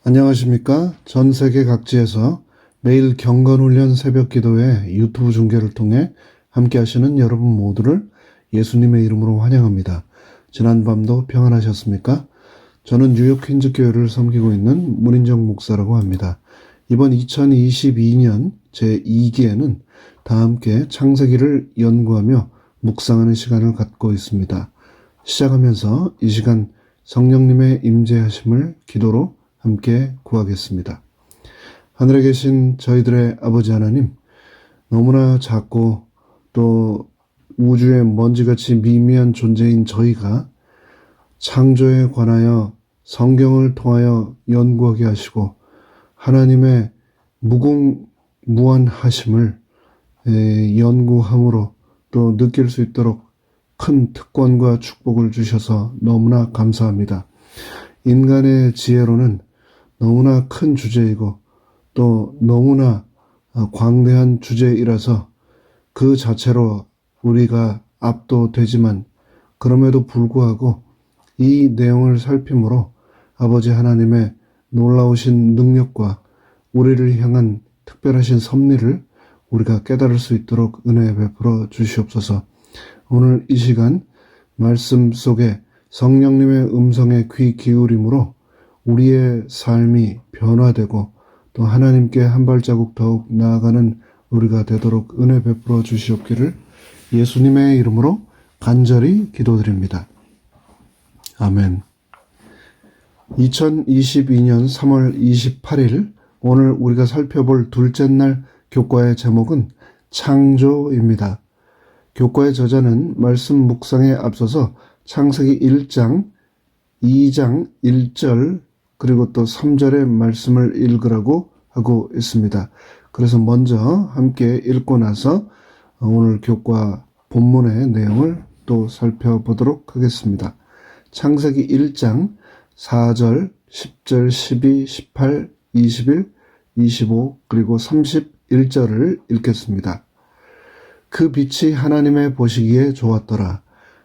안녕하십니까? 전 세계 각지에서 매일 경건훈련 새벽기도회 유튜브 중계를 통해 함께 하시는 여러분 모두를 예수님의 이름으로 환영합니다. 지난밤도 평안하셨습니까? 저는 뉴욕 퀸즈교회를 섬기고 있는 문인정 목사라고 합니다. 이번 2022년 제2기에는 다 함께 창세기를 연구하며 묵상하는 시간을 갖고 있습니다. 시작하면서 이 시간 성령님의 임재하심을 기도로 함께 구하겠습니다. 하늘에 계신 저희들의 아버지 하나님, 너무나 작고 또 우주의 먼지같이 미미한 존재인 저희가 창조에 관하여 성경을 통하여 연구하게 하시고 하나님의 무궁무한하심을 연구함으로 또 느낄 수 있도록 큰 특권과 축복을 주셔서 너무나 감사합니다. 인간의 지혜로는 너무나 큰 주제이고 또 너무나 광대한 주제이라서 그 자체로 우리가 압도되지만 그럼에도 불구하고 이 내용을 살핌으로 아버지 하나님의 놀라우신 능력과 우리를 향한 특별하신 섭리를 우리가 깨달을 수 있도록 은혜 베풀어 주시옵소서. 오늘 이 시간 말씀 속에 성령님의 음성에 귀 기울임으로 우리의 삶이 변화되고 또 하나님께 한 발자국 더욱 나아가는 우리가 되도록 은혜 베풀어 주시옵기를 예수님의 이름으로 간절히 기도드립니다. 아멘. 2022년 3월 28일 오늘 우리가 살펴볼 둘째 날 교과의 제목은 창조입니다. 교과의 저자는 말씀 묵상에 앞서서 창세기 1장, 2장 1절 그리고 또 3절의 말씀을 읽으라고 하고 있습니다. 그래서 먼저 함께 읽고 나서 오늘 교과 본문의 내용을 또 살펴보도록 하겠습니다. 창세기 1장 4절, 10절, 12, 18, 21, 25 그리고 31절을 읽겠습니다. 그 빛이 하나님의 보시기에 좋았더라.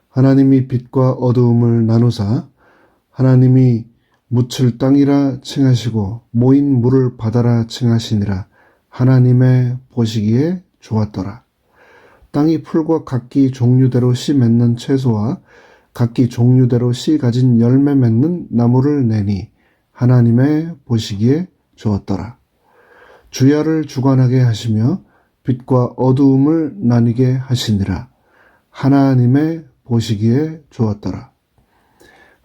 하나님이 빛과 어두움을 나누사 하나님이 묻힐 땅이라 칭하시고 모인 물을 바다라 칭하시니라. 하나님의 보시기에 좋았더라. 땅이 풀과 각기 종류대로 씨 맺는 채소와 각기 종류대로 씨 가진 열매 맺는 나무를 내니 하나님의 보시기에 좋았더라. 주야를 주관하게 하시며 빛과 어두움을 나뉘게 하시니라. 하나님의 보시기에 좋았더라.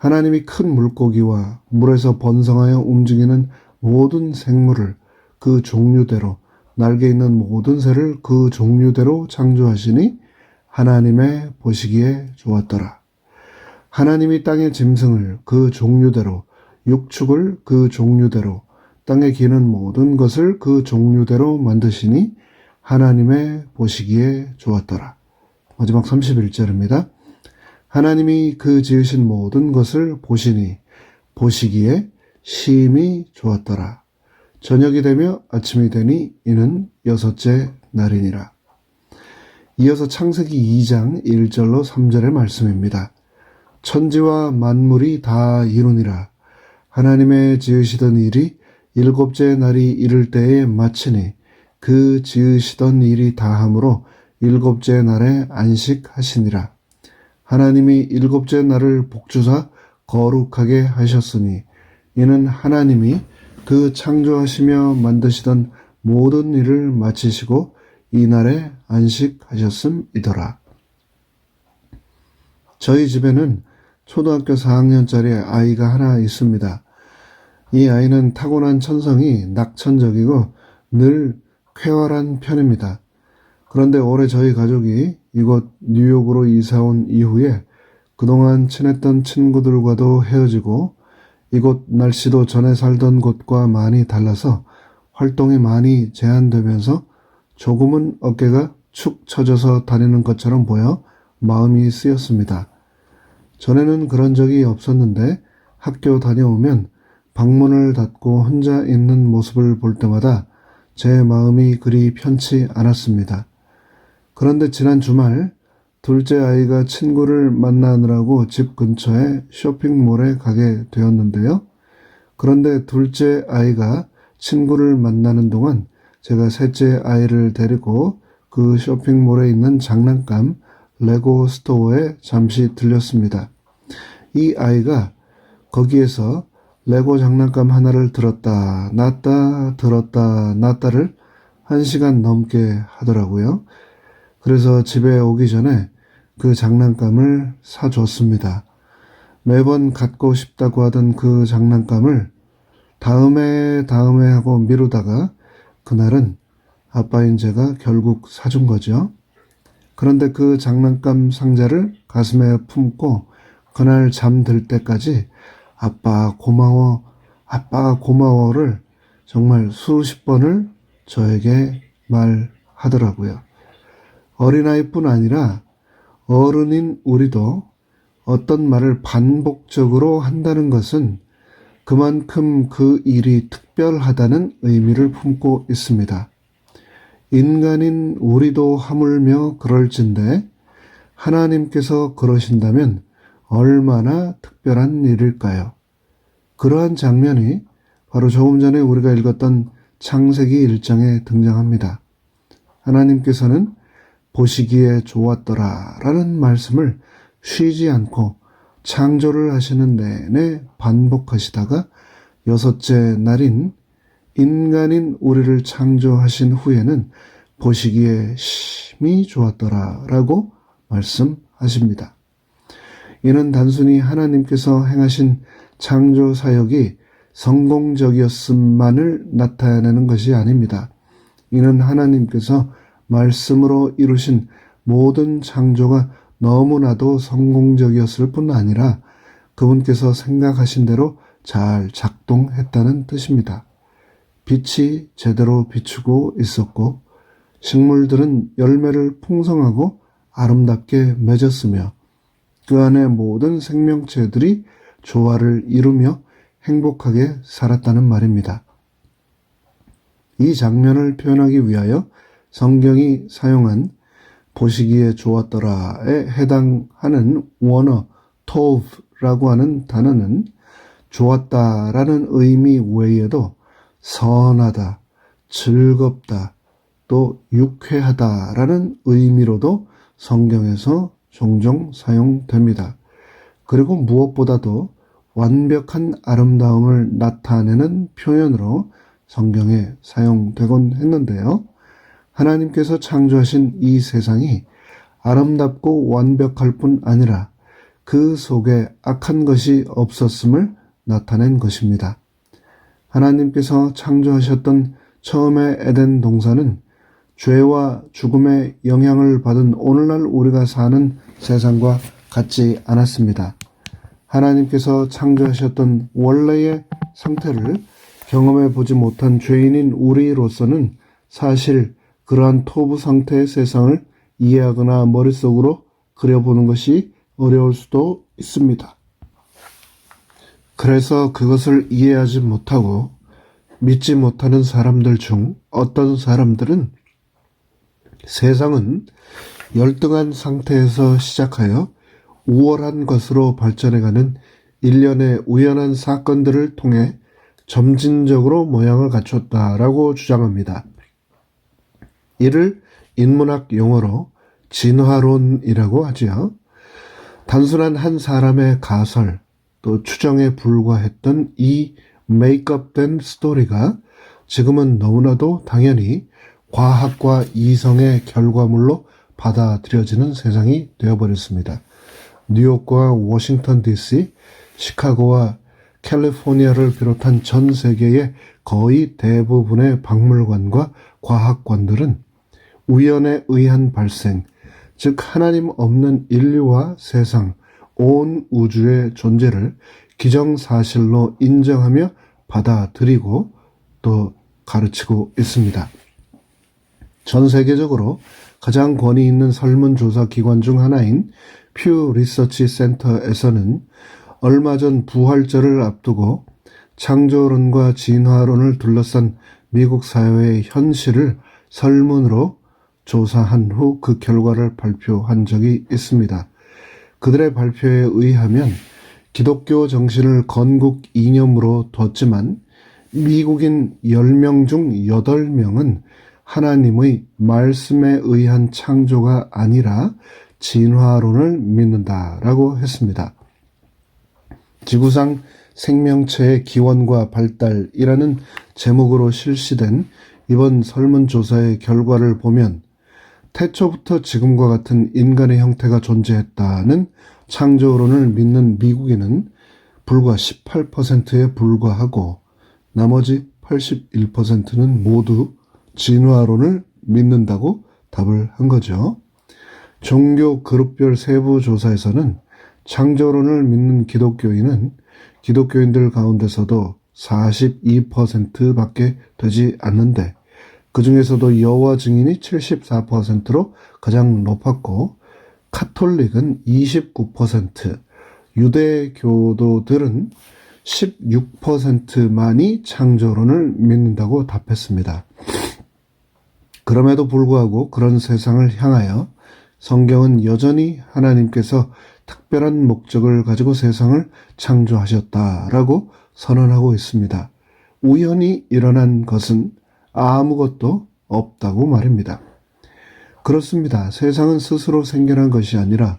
하나님이 큰 물고기와 물에서 번성하여 움직이는 모든 생물을 그 종류대로 날개 있는 모든 새를 그 종류대로 창조하시니 하나님의 보시기에 좋았더라. 하나님이 땅의 짐승을 그 종류대로 육축을 그 종류대로 땅에 기는 모든 것을 그 종류대로 만드시니 하나님의 보시기에 좋았더라. 마지막 31절입니다. 하나님이 그 지으신 모든 것을 보시니 보시기에 심히 좋았더라. 저녁이 되며 아침이 되니 이는 여섯째 날이니라. 이어서 창세기 2장 1절로 3절의 말씀입니다. 천지와 만물이 다 이루니라. 하나님의 지으시던 일이 일곱째 날이 이를 때에 마치니 그 지으시던 일이 다함으로 일곱째 날에 안식하시니라. 하나님이 일곱째 날을 복주사 거룩하게 하셨으니 이는 하나님이 그 창조하시며 만드시던 모든 일을 마치시고 이 날에 안식하셨음이더라. 저희 집에는 초등학교 4학년짜리 아이가 하나 있습니다. 이 아이는 타고난 천성이 낙천적이고 늘 쾌활한 편입니다. 그런데 올해 저희 가족이 이곳 뉴욕으로 이사온 이후에 그동안 친했던 친구들과도 헤어지고 이곳 날씨도 전에 살던 곳과 많이 달라서 활동이 많이 제한되면서 조금은 어깨가 축 처져서 다니는 것처럼 보여 마음이 쓰였습니다. 전에는 그런 적이 없었는데 학교 다녀오면 방문을 닫고 혼자 있는 모습을 볼 때마다 제 마음이 그리 편치 않았습니다. 그런데 지난 주말 둘째 아이가 친구를 만나느라고 집 근처에 쇼핑몰에 가게 되었는데요. 그런데 둘째 아이가 친구를 만나는 동안 제가 셋째 아이를 데리고 그 쇼핑몰에 있는 장난감 레고 스토어에 잠시 들렸습니다. 이 아이가 거기에서 레고 장난감 하나를 들었다 놨다 들었다 놨다를 1시간 넘게 하더라고요. 그래서 집에 오기 전에 그 장난감을 사줬습니다. 매번 갖고 싶다고 하던 그 장난감을 다음에 하고 미루다가 그날은 아빠인 제가 결국 사준 거죠. 그런데 그 장난감 상자를 가슴에 품고 그날 잠들 때까지 아빠 고마워, 아빠가 고마워를 정말 수십 번을 저에게 말하더라고요. 어린아이뿐 아니라 어른인 우리도 어떤 말을 반복적으로 한다는 것은 그만큼 그 일이 특별하다는 의미를 품고 있습니다. 인간인 우리도 하물며 그럴진데 하나님께서 그러신다면 얼마나 특별한 일일까요? 그러한 장면이 바로 조금 전에 우리가 읽었던 창세기 1장에 등장합니다. 하나님께서는 보시기에 좋았더라 라는 말씀을 쉬지 않고 창조를 하시는 내내 반복하시다가 6째 날인 인간인 우리를 창조하신 후에는 보시기에 심히 좋았더라 라고 말씀하십니다. 이는 단순히 하나님께서 행하신 창조 사역이 성공적이었음만을 나타내는 것이 아닙니다. 이는 하나님께서 말씀으로 이루신 모든 창조가 너무나도 성공적이었을 뿐 아니라 그분께서 생각하신 대로 잘 작동했다는 뜻입니다. 빛이 제대로 비추고 있었고 식물들은 열매를 풍성하고 아름답게 맺었으며 그 안에 모든 생명체들이 조화를 이루며 행복하게 살았다는 말입니다. 이 장면을 표현하기 위하여 성경이 사용한 보시기에 좋았더라에 해당하는 원어 토브라고 하는 단어는 좋았다라는 의미 외에도 선하다, 즐겁다, 또 유쾌하다라는 의미로도 성경에서 종종 사용됩니다. 그리고 무엇보다도 완벽한 아름다움을 나타내는 표현으로 성경에 사용되곤 했는데요. 하나님께서 창조하신 이 세상이 아름답고 완벽할 뿐 아니라 그 속에 악한 것이 없었음을 나타낸 것입니다. 하나님께서 창조하셨던 처음의 에덴 동산은 죄와 죽음의 영향을 받은 오늘날 우리가 사는 세상과 같지 않았습니다. 하나님께서 창조하셨던 원래의 상태를 경험해 보지 못한 죄인인 우리로서는 사실 그러한 토부 상태의 세상을 이해하거나 머릿속으로 그려보는 것이 어려울 수도 있습니다. 그래서 그것을 이해하지 못하고 믿지 못하는 사람들 중 어떤 사람들은 세상은 열등한 상태에서 시작하여 우월한 것으로 발전해가는 일련의 우연한 사건들을 통해 점진적으로 모양을 갖췄다라고 주장합니다. 이를 인문학 용어로 진화론이라고 하지요. 단순한 한 사람의 가설 또 추정에 불과했던 이 메이크업된 스토리가 지금은 너무나도 당연히 과학과 이성의 결과물로 받아들여지는 세상이 되어버렸습니다. 뉴욕과 워싱턴 DC, 시카고와 캘리포니아를 비롯한 전 세계의 거의 대부분의 박물관과 과학관들은 우연에 의한 발생, 즉 하나님 없는 인류와 세상, 온 우주의 존재를 기정사실로 인정하며 받아들이고 또 가르치고 있습니다. 전 세계적으로 가장 권위 있는 설문조사 기관 중 하나인 퓨 리서치 센터에서는 얼마 전 부활절을 앞두고 창조론과 진화론을 둘러싼 미국 사회의 현실을 설문으로 조사한 후 그 결과를 발표한 적이 있습니다. 그들의 발표에 의하면 기독교 정신을 건국 이념으로 뒀지만 미국인 10명 중 8명은 하나님의 말씀에 의한 창조가 아니라 진화론을 믿는다라고 했습니다. 지구상 생명체의 기원과 발달이라는 제목으로 실시된 이번 설문조사의 결과를 보면 태초부터 지금과 같은 인간의 형태가 존재했다는 창조론을 믿는 미국인은 불과 18%에 불과하고 나머지 81%는 모두 진화론을 믿는다고 답을 한 거죠. 종교 그룹별 세부 조사에서는 창조론을 믿는 기독교인들 가운데서도 42%밖에 되지 않는데 그 중에서도 여호와 증인이 74%로 가장 높았고 카톨릭은 29%, 유대교도들은 16%만이 창조론을 믿는다고 답했습니다. 그럼에도 불구하고 그런 세상을 향하여 성경은 여전히 하나님께서 특별한 목적을 가지고 세상을 창조하셨다라고 선언하고 있습니다. 우연히 일어난 것은 아무것도 없다고 말입니다. 그렇습니다. 세상은 스스로 생겨난 것이 아니라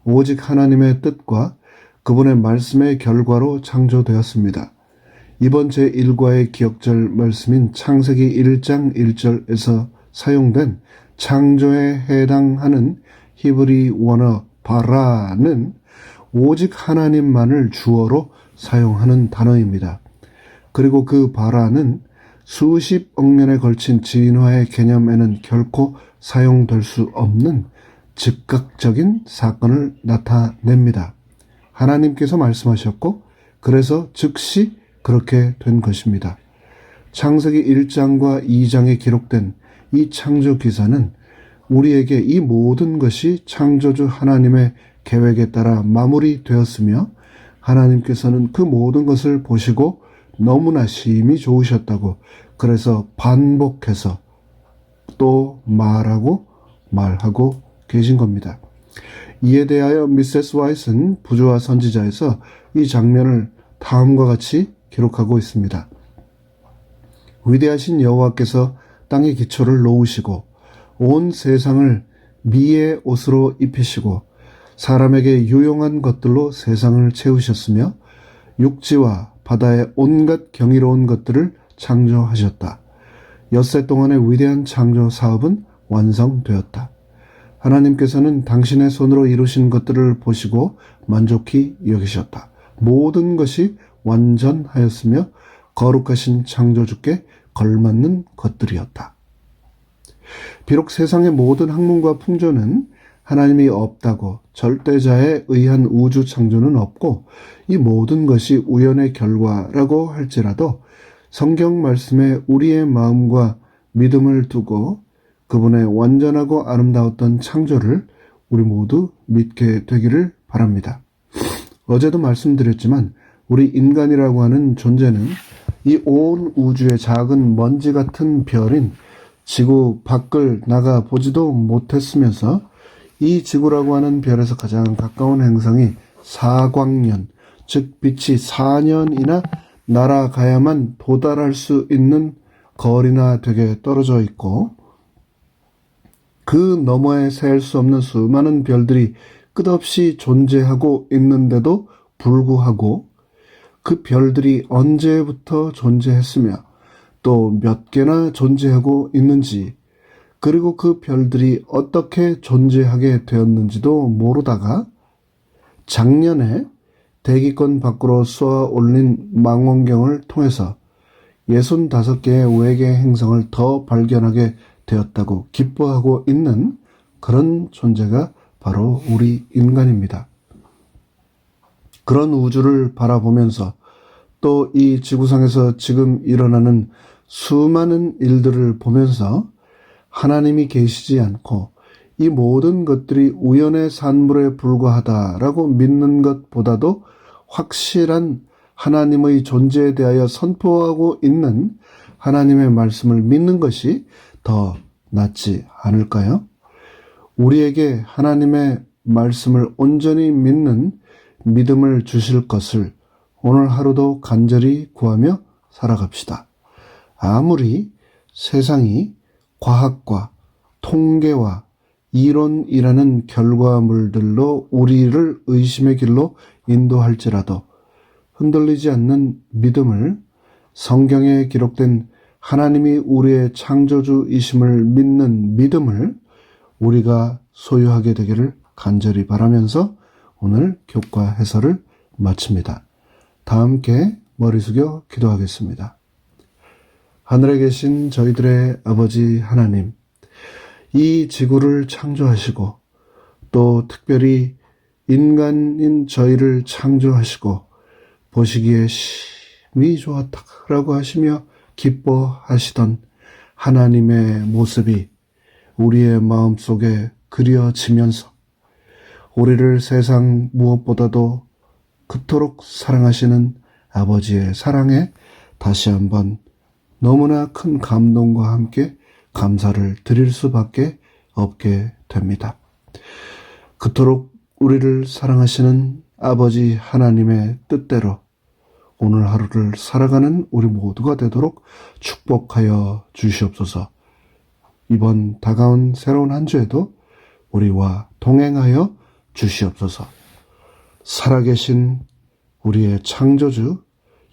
오직 하나님의 뜻과 그분의 말씀의 결과로 창조되었습니다. 이번 제1과의 기억절 말씀인 창세기 1장 1절에서 사용된 창조에 해당하는 히브리 원어 바라는 오직 하나님만을 주어로 사용하는 단어입니다. 그리고 그 바라는 수십억 년에 걸친 진화의 개념에는 결코 사용될 수 없는 즉각적인 사건을 나타냅니다. 하나님께서 말씀하셨고 그래서 즉시 그렇게 된 것입니다. 창세기 1장과 2장에 기록된 이 창조 기사는 우리에게 이 모든 것이 창조주 하나님의 계획에 따라 마무리되었으며 하나님께서는 그 모든 것을 보시고 너무나 심히 좋으셨다고 그래서 반복해서 또 말하고 계신 겁니다. 이에 대하여 미세스 와이트는 부조화 선지자에서 이 장면을 다음과 같이 기록하고 있습니다. 위대하신 여호와께서 땅의 기초를 놓으시고 온 세상을 미의 옷으로 입히시고 사람에게 유용한 것들로 세상을 채우셨으며 육지와 바다의 온갖 경이로운 것들을 창조하셨다. 엿새 동안의 위대한 창조 사업은 완성되었다. 하나님께서는 당신의 손으로 이루신 것들을 보시고 만족히 여기셨다. 모든 것이 완전하였으며 거룩하신 창조주께 걸맞는 것들이었다. 비록 세상의 모든 학문과 풍조는 하나님이 없다고 절대자에 의한 우주 창조는 없고 이 모든 것이 우연의 결과라고 할지라도 성경 말씀에 우리의 마음과 믿음을 두고 그분의 완전하고 아름다웠던 창조를 우리 모두 믿게 되기를 바랍니다. 어제도 말씀드렸지만 우리 인간이라고 하는 존재는 이 온 우주의 작은 먼지 같은 별인 지구 밖을 나가 보지도 못했으면서 이 지구라고 하는 별에서 가장 가까운 행성이 사광년, 즉 빛이 4년이나 날아가야만 도달할 수 있는 거리나 되게 떨어져 있고 그 너머에 셀 수 없는 수많은 별들이 끝없이 존재하고 있는데도 불구하고 그 별들이 언제부터 존재했으며 또 몇 개나 존재하고 있는지 그리고 그 별들이 어떻게 존재하게 되었는지도 모르다가 작년에 대기권 밖으로 쏘아 올린 망원경을 통해서 65개의 외계 행성을 더 발견하게 되었다고 기뻐하고 있는 그런 존재가 바로 우리 인간입니다. 그런 우주를 바라보면서 또 이 지구상에서 지금 일어나는 수많은 일들을 보면서 하나님이 계시지 않고 이 모든 것들이 우연의 산물에 불과하다라고 믿는 것보다도 확실한 하나님의 존재에 대하여 선포하고 있는 하나님의 말씀을 믿는 것이 더 낫지 않을까요? 우리에게 하나님의 말씀을 온전히 믿는 믿음을 주실 것을 오늘 하루도 간절히 구하며 살아갑시다. 아무리 세상이 과학과 통계와 이론이라는 결과물들로 우리를 의심의 길로 인도할지라도 흔들리지 않는 믿음을, 성경에 기록된 하나님이 우리의 창조주이심을 믿는 믿음을 우리가 소유하게 되기를 간절히 바라면서 오늘 교과 해설을 마칩니다. 다 함께 머리 숙여 기도하겠습니다. 하늘에 계신 저희들의 아버지 하나님, 이 지구를 창조하시고 또 특별히 인간인 저희를 창조하시고 보시기에 심히 좋았다라고 하시며 기뻐하시던 하나님의 모습이 우리의 마음속에 그려지면서 우리를 세상 무엇보다도 그토록 사랑하시는 아버지의 사랑에 다시 한번 너무나 큰 감동과 함께 감사를 드릴 수밖에 없게 됩니다. 그토록 우리를 사랑하시는 아버지 하나님의 뜻대로 오늘 하루를 살아가는 우리 모두가 되도록 축복하여 주시옵소서. 이번 다가온 새로운 한 주에도 우리와 동행하여 주시옵소서. 살아계신 우리의 창조주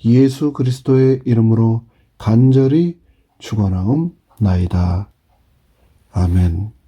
예수 그리스도의 이름으로 간절히 축원하옵나이다. 아멘.